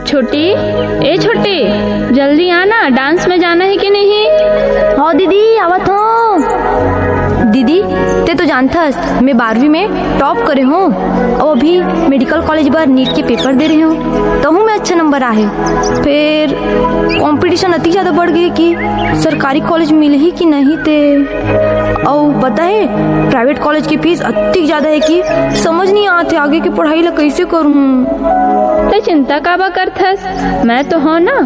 छोटी, ए छोटी, जल्दी आना, डांस में जाना है कि नहीं? हाँ दीदी आवत हूँ। दीदी ते तो जानथस मैं 12वीं में टॉप करे हूँ और अभी मेडिकल कॉलेज बार नीट के पेपर दे रही हूँ, तो हूँ मैं अच्छा नंबर आए। फिर कंपटीशन अति ज़्यादा बढ़ गई कि सरकारी कॉलेज मिले ही कि नहीं ते, और बताए प्राइवेट कॉलेज की फीस अति ज़्यादा है कि समझ नहीं आते आगे की पढ़ाई ला कैसे करूँ। तो चिंता काबा करथस, मैं तो हो ना।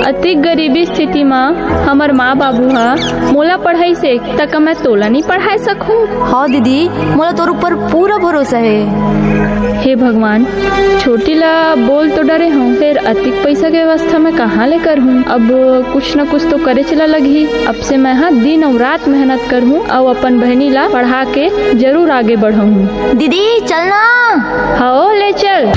अति गरीबी स्थिति में हमार माँ बाबू हा मोला पढ़ाई से तक मैं तोला नहीं पढ़ाई सकूं। हाँ दीदी मोला तोर ऊपर पूरा भरोसा है। हे भगवान, छोटी ला बोल तो डरे हूँ, फिर अतिक पैसा के व्यवस्था में कहाँ ले कर हूँ। अब कुछ न कुछ तो करे चला लगी। अब से मैं हाँ दिन और रात मेहनत कर हूँ और अपन बहनी ला पढ़ा के जरूर आगे बढ़ाऊँ। दीदी चलना। हाँ ले चल।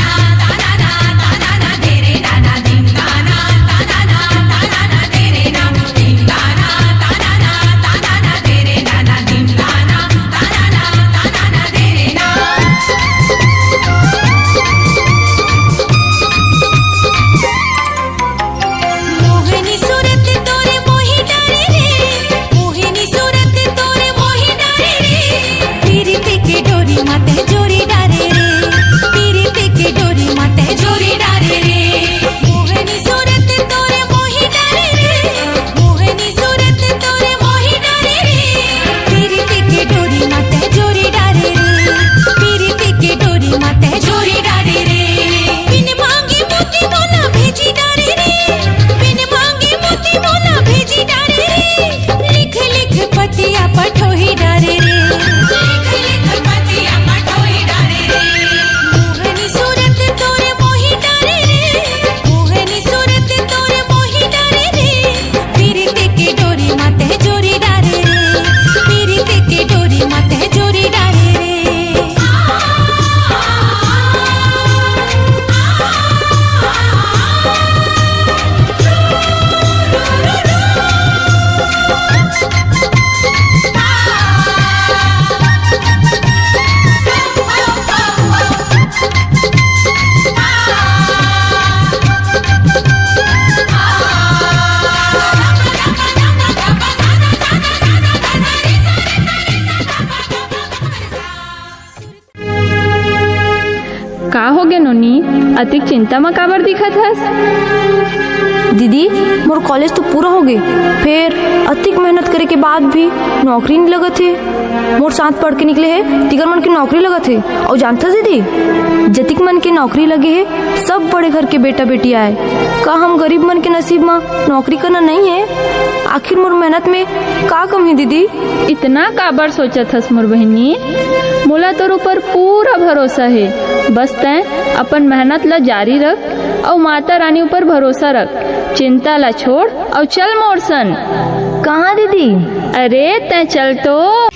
का हो गए नोनी, अतिक चिंता में काबर दिखत हस? दीदी मोर कॉलेज तो पूरा हो गए, फिर अतिक मेहनत करे के बाद भी नौकरी नहीं लगत है। मोर साथ पढ़ के निकले है तिगर मन की नौकरी लगत है। और जानता दीदी जतिक मन की नौकरी लगे है सब बड़े घर के बेटा बेटी आए, का हम गरीब मन के नसीब में नौकरी करना नहीं है? आखिर मोर मेहनत में का कमी दीदी? इतना काबर सोचत हस मोर बहनी? मोला तोर ऊपर पूरा भरोसा है, बस तैं अपन मेहनत ला जारी रख और माता रानी ऊपर भरोसा रख। चिंता ला छोड़ और चल मोर सन। कहाँ दीदी? अरे तैं चल तो।